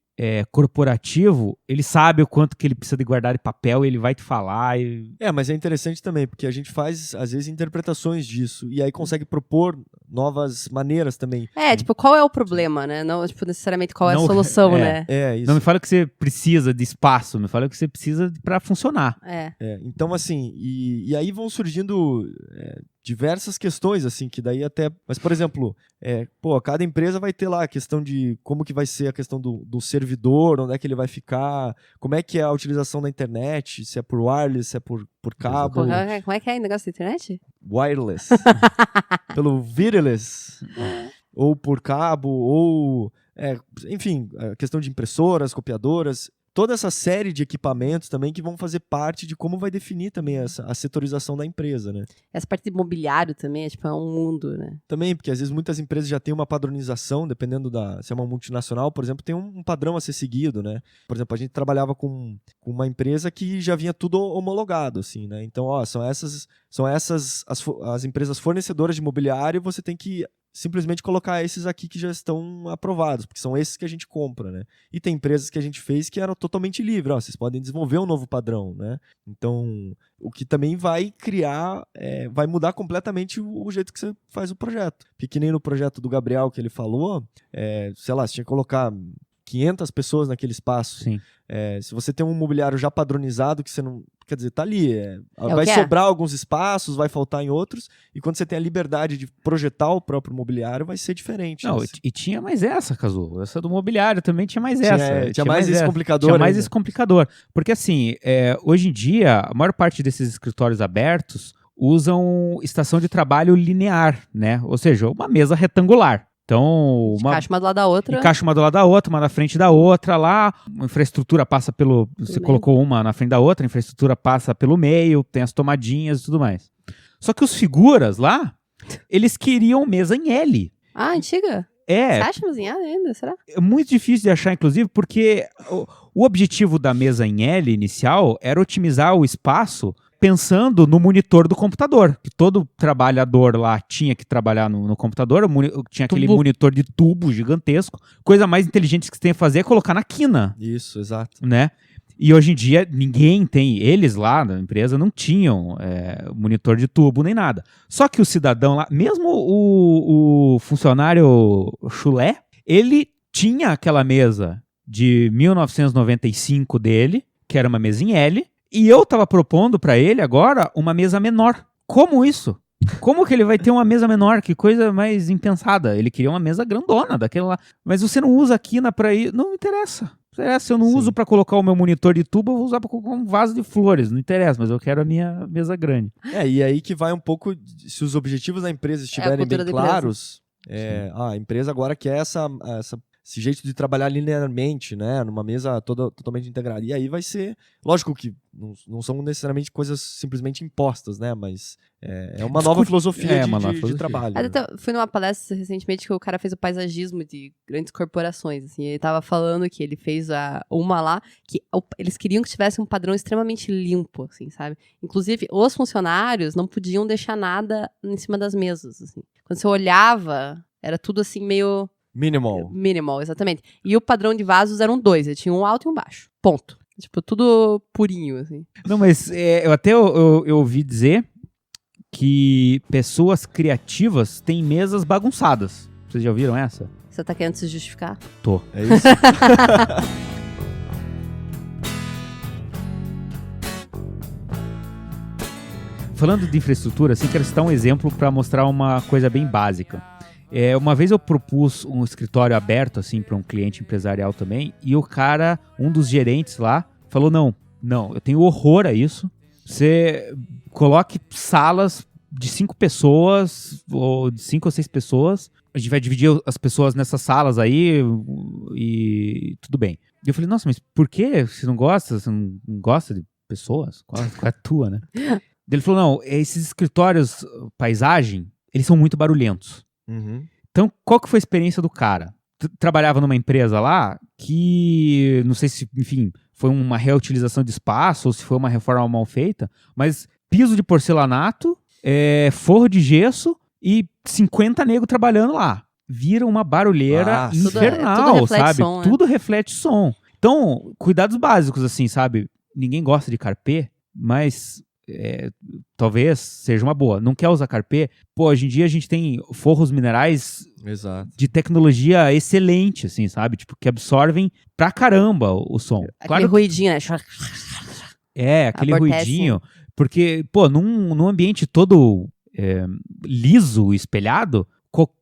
corporativo, ele sabe o quanto que ele precisa de guardar de papel e ele vai te falar. Mas é interessante também, porque a gente faz, às vezes, interpretações disso e aí consegue propor novas maneiras também. Tipo, qual é o problema, né? Não, tipo, necessariamente qual é a solução, né? Isso. Não me fala que você precisa de espaço, me fala que você precisa para funcionar. Então, assim, e aí vão surgindo diversas questões, assim, que daí até... Mas, por exemplo, cada empresa vai ter lá a questão de como que vai ser a questão do servidor, onde é que ele vai ficar, como é que é a utilização da internet, se é por wireless, se é por cabo. Como é que é o negócio da internet? Wireless. Pelo wireless. Ou por cabo, ou... enfim, a questão de impressoras, copiadoras... Toda essa série de equipamentos também que vão fazer parte de como vai definir também a setorização da empresa, né? Essa parte de mobiliário também, é um mundo, né? Também, porque às vezes muitas empresas já têm uma padronização, dependendo se é uma multinacional, por exemplo, tem um padrão a ser seguido, né? Por exemplo, a gente trabalhava com uma empresa que já vinha tudo homologado, assim, né? Então, são essas as empresas fornecedoras de mobiliário, você tem que simplesmente colocar esses aqui que já estão aprovados, porque são esses que a gente compra, né? E tem empresas que a gente fez que eram totalmente livres, vocês podem desenvolver um novo padrão, né? Então, o que também vai criar, vai mudar completamente o jeito que você faz o projeto. Porque que nem no projeto do Gabriel que ele falou, sei lá, você tinha que colocar 500 pessoas naquele espaço. Sim. Se você tem um mobiliário já padronizado, que você não... Quer dizer, tá ali. Vai sobrar alguns espaços, vai faltar em outros. E quando você tem a liberdade de projetar o próprio mobiliário, vai ser diferente. Não, e tinha mais essa, Cazu. Essa do mobiliário também tinha mais essa. Tinha mais esse complicador. Tinha mais esse complicador. Porque assim, hoje em dia, a maior parte desses escritórios abertos usam estação de trabalho linear, né? Ou seja, uma mesa retangular. Então, encaixa uma do lado da outra. Encaixa uma do lado da outra, uma na frente da outra lá. A infraestrutura passa pelo você meio. Colocou uma na frente da outra, a infraestrutura passa pelo meio, tem as tomadinhas e tudo mais. Só que os figuras lá, eles queriam mesa em L. Antiga? Você acha mesa em L ainda, será? É muito difícil de achar, inclusive, porque o objetivo da mesa em L inicial era otimizar o espaço pensando no monitor do computador, que todo trabalhador lá tinha que trabalhar no computador, tinha aquele monitor de tubo gigantesco, coisa mais inteligente que você tem que fazer é colocar na quina. Isso, exato. Né? E hoje em dia ninguém tem, eles lá na empresa não tinham monitor de tubo nem nada. Só que o cidadão lá, mesmo o funcionário chulé, ele tinha aquela mesa de 1995 dele, que era uma mesa em L, e eu tava propondo pra ele agora uma mesa menor. Como isso? Como que ele vai ter uma mesa menor? Que coisa mais impensada. Ele queria uma mesa grandona daquela lá. Mas você não usa a quina pra ir... Não interessa. Se eu não uso pra colocar o meu monitor de tubo, eu vou usar pra colocar um vaso de flores. Não interessa, mas eu quero a minha mesa grande. E aí que vai um pouco... Se os objetivos da empresa estiverem bem claros... a empresa agora quer esse jeito de trabalhar linearmente, né? Numa mesa totalmente integrada. E aí vai ser... Lógico que não são necessariamente coisas simplesmente impostas, né? Mas é uma nova filosofia de trabalho. Né? Fui numa palestra recentemente que o cara fez o paisagismo de grandes corporações. Assim, ele tava falando que ele fez uma lá que eles queriam que tivesse um padrão extremamente limpo, assim, sabe? Inclusive, os funcionários não podiam deixar nada em cima das mesas, assim. Quando você olhava, era tudo assim meio... Minimal, exatamente. E o padrão de vasos eram 2, ele tinha um alto e um baixo. Ponto. Tipo, tudo purinho, assim. Não, mas eu ouvi dizer que pessoas criativas têm mesas bagunçadas. Vocês já ouviram essa? Você tá querendo se justificar? Tô. É isso? Falando de infraestrutura, assim, quero citar um exemplo para mostrar uma coisa bem básica. Uma vez eu propus um escritório aberto, assim, para um cliente empresarial também, e o cara, um dos gerentes lá, falou, não, eu tenho horror a isso. Você coloque salas de 5 pessoas, ou de 5 ou 6 pessoas, a gente vai dividir as pessoas nessas salas aí, e tudo bem. E eu falei, nossa, mas por que você não gosta? Você não gosta de pessoas? Qual é a tua, né? Ele falou, não, esses escritórios paisagem, eles são muito barulhentos. Uhum. Então, qual que foi a experiência do cara? Trabalhava numa empresa lá que, não sei se, enfim, foi uma reutilização de espaço ou se foi uma reforma mal feita, mas piso de porcelanato, forro de gesso e 50 negros trabalhando lá. Vira uma barulheira infernal, tudo sabe? som, né? Tudo reflete som. Então, cuidados básicos, assim, sabe? Ninguém gosta de carpê, mas talvez seja uma boa. Não quer usar carpê? Pô, hoje em dia a gente tem forros minerais Exato. de tecnologia excelente, assim, sabe? Tipo, que absorvem pra caramba o som. Aquele ruidinho, né? Aquele Amortece. ruidinho. Porque, pô, num ambiente todo liso, espelhado,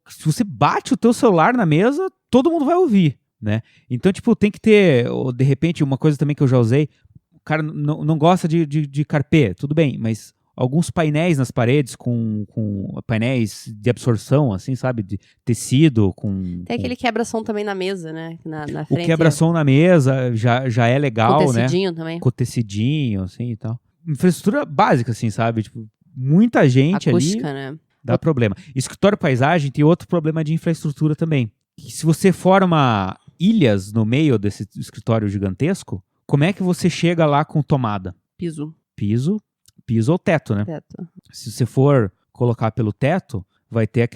se você bate o teu celular na mesa, todo mundo vai ouvir, né? Então, tipo, tem que ter, de repente, uma coisa também que eu já usei, o cara não gosta de carpê, tudo bem, mas alguns painéis nas paredes com painéis de absorção, assim, sabe? De tecido, Tem aquele quebra-som também na mesa, né? Na O frente. quebra-som na mesa já é legal, Com né? tecidinho também. Com tecidinho, assim, e tal. Infraestrutura básica, assim, sabe? Tipo, muita gente Acústica, ali né? dá problema. Escritório paisagem tem outro problema de infraestrutura também. Que se você forma ilhas no meio desse escritório gigantesco, como é que você chega lá com tomada? Piso. Piso ou teto, né? Teto. Se você for colocar pelo teto, vai ter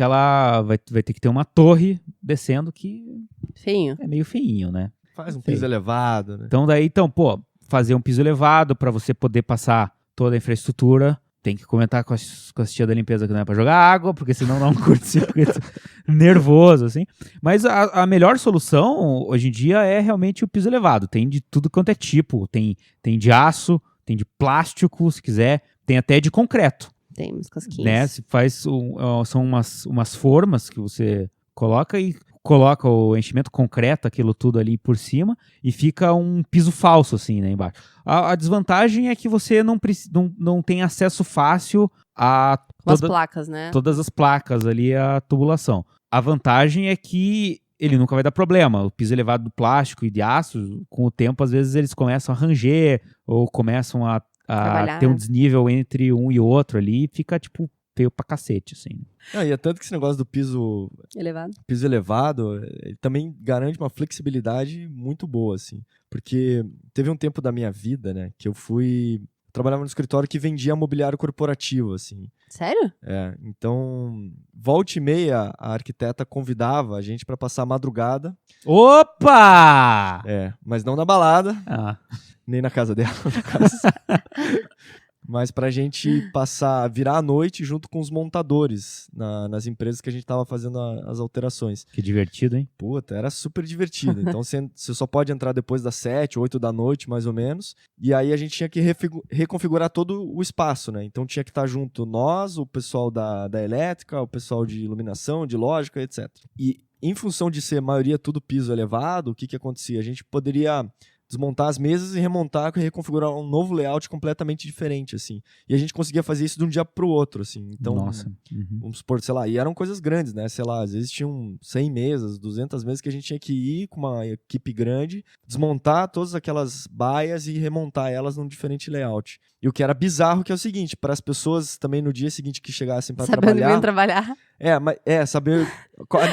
vai ter que ter uma torre descendo que Feinho. é meio feinho, né? Faz um piso elevado, né? Então, fazer um piso elevado para você poder passar toda a infraestrutura. Tem que comentar com a tia da limpeza que não é pra jogar água, porque senão dá um curto-circuito nervoso, assim. Mas a melhor solução, hoje em dia, é realmente o piso elevado. Tem de tudo quanto é tipo. Tem de aço, tem de plástico, se quiser. Tem até de concreto. Tem umas casquinhas. Né? Se faz, são umas formas que você coloca e coloca o enchimento concreto, aquilo tudo ali por cima, e fica um piso falso, assim, né, embaixo. A desvantagem é que você não tem acesso fácil a As placas, né? todas as placas ali, a tubulação. A vantagem é que ele nunca vai dar problema. O piso elevado do plástico e de aço, com o tempo, às vezes eles começam a ranger ou começam a ter um desnível entre um e outro ali e fica, tipo, feio pra cacete, assim. E é tanto que esse negócio do piso elevado, ele também garante uma flexibilidade muito boa, assim. Porque teve um tempo da minha vida, né, que eu trabalhava no escritório que vendia mobiliário corporativo, assim. Sério? Então, volta e meia, a arquiteta convidava a gente pra passar a madrugada. Opa! Mas não na balada, nem na casa dela, no caso. Mas pra gente virar a noite junto com os montadores nas empresas que a gente tava fazendo as alterações. Que divertido, hein? Puta, era super divertido. Então você só pode entrar depois das 7, 8 da noite, mais ou menos. E aí a gente tinha que reconfigurar todo o espaço, né? Então tinha que estar junto nós, o pessoal da elétrica, o pessoal de iluminação, de lógica, etc. E em função de ser maioria tudo piso elevado, o que acontecia? A gente poderia desmontar as mesas e remontar e reconfigurar um novo layout completamente diferente, assim. E a gente conseguia fazer isso de um dia pro outro, assim. Então, vamos supor, sei lá, e eram coisas grandes, né? Sei lá, às vezes tinham 100 mesas, 200 mesas que a gente tinha que ir com uma equipe grande, desmontar todas aquelas baias e remontar elas num diferente layout. E o que era bizarro que é o seguinte, para as pessoas também no dia seguinte que chegassem para trabalhar... saber,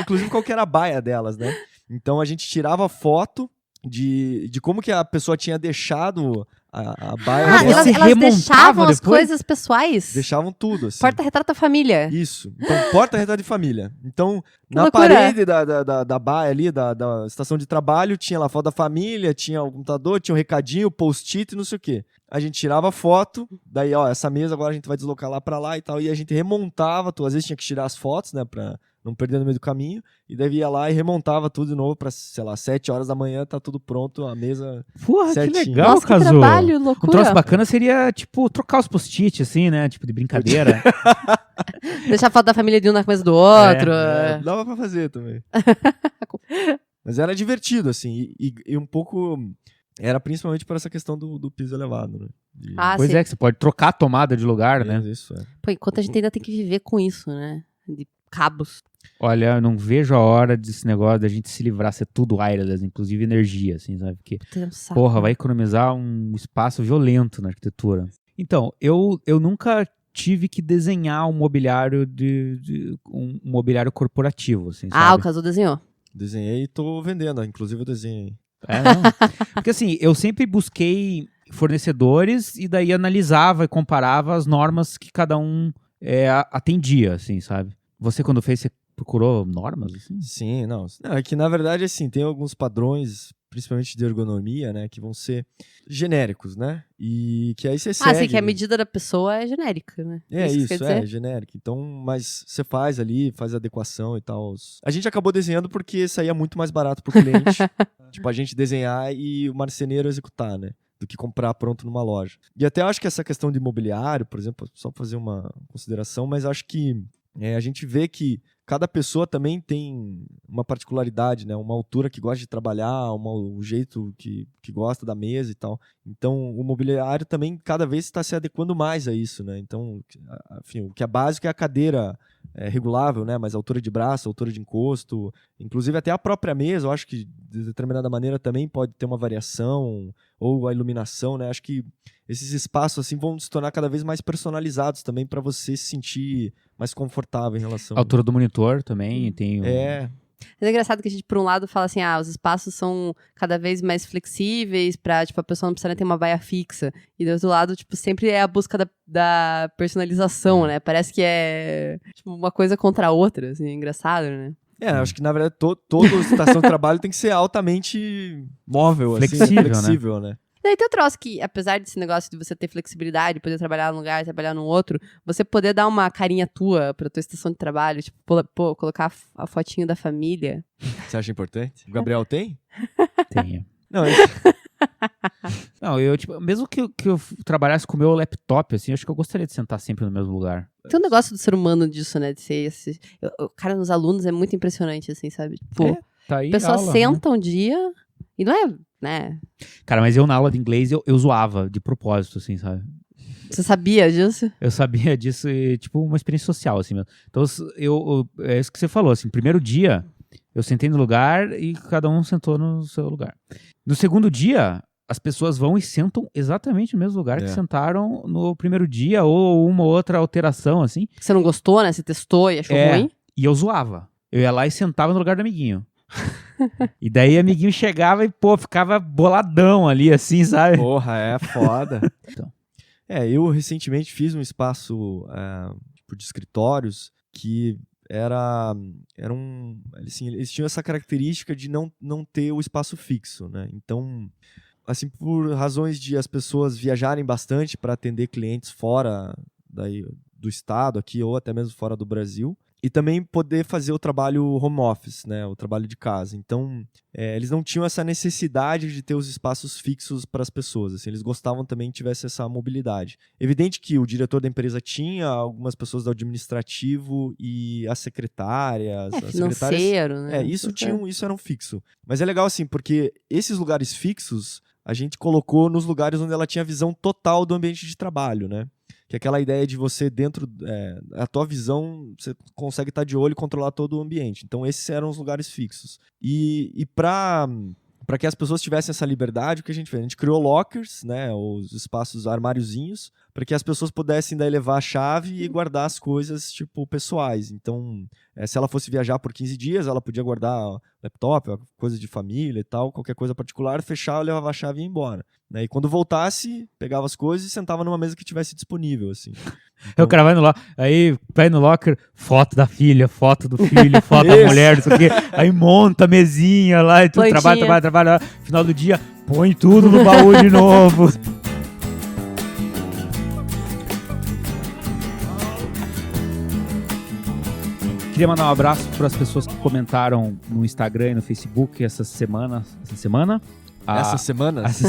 inclusive qual que era a baia delas, né? Então a gente tirava foto de como que a pessoa tinha deixado a baia dela. Elas deixavam as coisas pessoais? Deixavam tudo, assim. Porta-retrato da família. Isso. Então, porta-retrato de família. Então, na parede da baia ali, da estação de trabalho, tinha lá a foto da família, tinha o computador, tinha um recadinho, post-it, não sei o quê. A gente tirava a foto, daí, essa mesa agora a gente vai deslocar lá pra lá e tal, e a gente remontava tudo. Às vezes tinha que tirar as fotos, né, pra não perder no meio do caminho, e daí ia lá e remontava tudo de novo pra, sei lá, 7 horas da manhã, tá tudo pronto, a mesa certinho. Que legal, Nossa, que trabalho, loucura. Um troço bacana seria, tipo, trocar os post-it, assim, né, tipo, de brincadeira. Deixar a foto da família de um na coisa do outro. Dava pra fazer também. Mas era divertido, assim, e um pouco... Era principalmente por essa questão do piso elevado, né? Pois sim. Que você pode trocar a tomada de lugar, né? Isso, Pô, enquanto a gente ainda tem que viver com isso, né? De cabos. Olha, eu não vejo a hora desse negócio da gente se livrar, ser tudo wireless, inclusive energia, assim, sabe? Porque, porra, vai economizar um espaço violento na arquitetura. Então, eu nunca tive que desenhar um mobiliário um mobiliário corporativo, assim, Ah, sabe? o Cazu desenhou. Desenhei e tô vendendo, inclusive eu desenhei. Não. Porque assim, eu sempre busquei fornecedores e daí analisava e comparava as normas que cada um atendia, assim, sabe? Você, quando fez, você procurou normas, assim? Sim, não. É que, na verdade, assim, tem alguns padrões, principalmente de ergonomia, né, que vão ser genéricos, né? E que aí você segue. Assim, que a medida da pessoa é genérica, né? É que isso, quer dizer? genérico. Então, mas você faz ali, faz a adequação e tal. A gente acabou desenhando porque saía muito mais barato pro cliente. Tipo, a gente desenhar e o marceneiro executar, né? Do que comprar pronto numa loja. E até acho que essa questão de imobiliário, por exemplo, só fazer uma consideração, mas acho que a gente vê que cada pessoa também tem uma particularidade, né? Uma altura que gosta de trabalhar, o jeito que gosta da mesa e tal. Então, o mobiliário também cada vez está se adequando mais a isso, né? Então, enfim, o que é básico é a cadeira regulável, né? Mas altura de braço, altura de encosto, inclusive até a própria mesa, eu acho que de determinada maneira também pode ter uma variação, ou a iluminação, né? Acho que esses espaços assim vão se tornar cada vez mais personalizados também para você se sentir mais confortável em relação A altura do monitor também tem Mas é engraçado que a gente, por um lado, fala assim, os espaços são cada vez mais flexíveis pra, tipo, a pessoa não precisa ter uma baia fixa. E do outro lado, tipo, sempre é a busca da personalização, né? Parece que é, tipo, uma coisa contra a outra, assim, é engraçado, né? Acho que na verdade toda estação de trabalho tem que ser altamente móvel, flexível, né? Daí tem o troço que, apesar desse negócio de você ter flexibilidade, poder trabalhar num lugar, trabalhar no outro, você poder dar uma carinha tua pra tua estação de trabalho, tipo, colocar a fotinho da família. Você acha importante? O Gabriel tem? Tenho. Não, Não, eu, tipo, mesmo que eu trabalhasse com o meu laptop, assim, acho que eu gostaria de sentar sempre no mesmo lugar. Tem um negócio do ser humano disso, né? De ser esse. Cara, nos alunos é muito impressionante, assim, sabe? Tipo, tá aí a pessoa aula, senta um dia e não é, né? Cara, mas eu na aula de inglês, eu zoava de propósito, assim, sabe? Você sabia disso? Eu sabia disso, tipo, uma experiência social, assim mesmo. Então, é isso que você falou, assim, primeiro dia, eu sentei no lugar e cada um sentou no seu lugar. No segundo dia, as pessoas vão e sentam exatamente no mesmo lugar que sentaram no primeiro dia, ou uma outra alteração, assim. Você não gostou, né? Você testou e achou ruim? E eu zoava. Eu ia lá e sentava no lugar do amiguinho. E daí o amiguinho chegava e, ficava boladão ali, assim, sabe? Porra, é foda. Então. Eu recentemente fiz um espaço de escritórios que assim, eles tinham essa característica de não ter o espaço fixo, né? Então, assim, por razões de as pessoas viajarem bastante para atender clientes fora do estado aqui, ou até mesmo fora do Brasil, e também poder fazer o trabalho home office, né, o trabalho de casa. Então, eles não tinham essa necessidade de ter os espaços fixos para as pessoas. Assim, eles gostavam também que tivesse essa mobilidade. Evidente que o diretor da empresa tinha, algumas pessoas do administrativo e as secretárias. Financeiro, né? Isso era um fixo. Mas é legal assim, porque esses lugares fixos a gente colocou nos lugares onde ela tinha visão total do ambiente de trabalho, né? Que é aquela ideia de você dentro, a tua visão, você consegue estar de olho e controlar todo o ambiente. Então esses eram os lugares fixos. E para que as pessoas tivessem essa liberdade, o que a gente fez? A gente criou lockers, né, os espaços armáriozinhos, para que as pessoas pudessem daí levar a chave e guardar as coisas, tipo, pessoais. Então, se ela fosse viajar por 15 dias, ela podia guardar laptop, coisa de família e tal, qualquer coisa particular, fechava, levava a chave e ia embora. Né? E quando voltasse, pegava as coisas e sentava numa mesa que tivesse disponível, assim. Então... O cara vai no locker, foto da filha, foto do filho, foto da mulher, não sei o quê. Aí monta a mesinha lá e tudo, trabalha. Final do dia, põe tudo no baú de novo. Queria mandar um abraço para as pessoas que comentaram no Instagram e no Facebook essa semana. Essas semanas?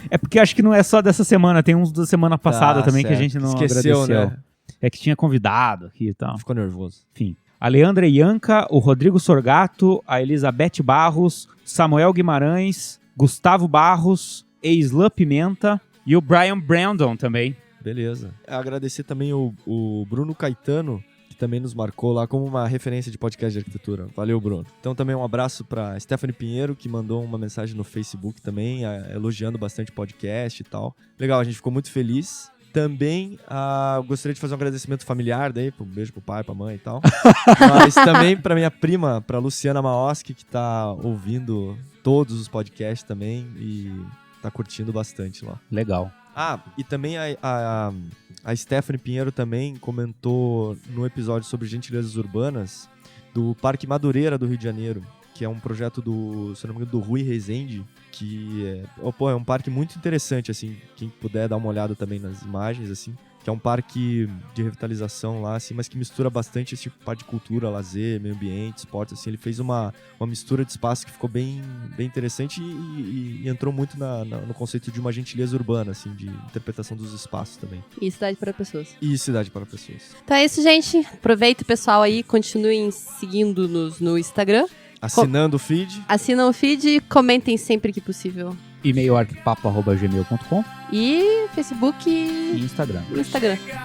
É porque acho que não é só dessa semana, tem uns da semana passada também certo. Que a gente não esqueceu, agradeceu. Né? É que tinha convidado aqui e tal. Ficou nervoso. Enfim. A Leandra Ianca, o Rodrigo Sorgato, a Elizabeth Barros, Samuel Guimarães, Gustavo Barros, Eislan Pimenta e o Brian Brandon também. Beleza. Agradecer também o Bruno Caetano, também nos marcou lá como uma referência de podcast de arquitetura. Valeu, Bruno. Então também um abraço para Stephanie Pinheiro, que mandou uma mensagem no Facebook também, elogiando bastante o podcast e tal. Legal, a gente ficou muito feliz. também gostaria de fazer um agradecimento familiar daí, um beijo pro pai, pra mãe e tal. Mas também pra minha prima, pra Luciana Maoski, que tá ouvindo todos os podcasts também e tá curtindo bastante lá. Legal. E também a Stephanie Pinheiro também comentou no episódio sobre gentilezas urbanas do Parque Madureira do Rio de Janeiro, que é um projeto se não me engano, do Rui Rezende, que é um parque muito interessante, assim, quem puder dar uma olhada também nas imagens, assim, que é um parque de revitalização lá, assim, mas que mistura bastante esse tipo de parte de cultura, lazer, meio ambiente, esporte, assim, ele fez uma mistura de espaço que ficou bem, bem interessante e entrou muito no conceito de uma gentileza urbana, assim, de interpretação dos espaços também. E cidade para pessoas. Então é isso, gente. Aproveita o pessoal aí, continuem seguindo-nos no Instagram. Assinando o feed. Assinam o feed e comentem sempre que possível. E-mail arquipapo@gmail.com e Facebook e Instagram.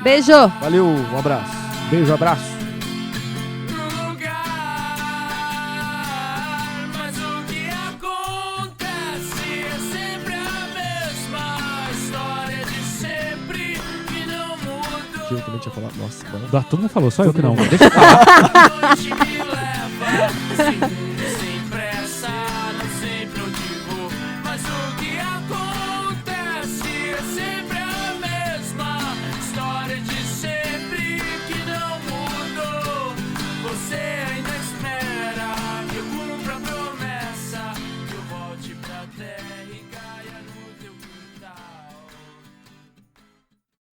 Beijo! Valeu, um abraço. Beijo, abraço. Mas o que acontece é sempre a mesma história de sempre que não mudou. Que eu também tinha falado. Nossa, Todo mundo falou, só eu que não. Deixa eu falar. Hoje me leva,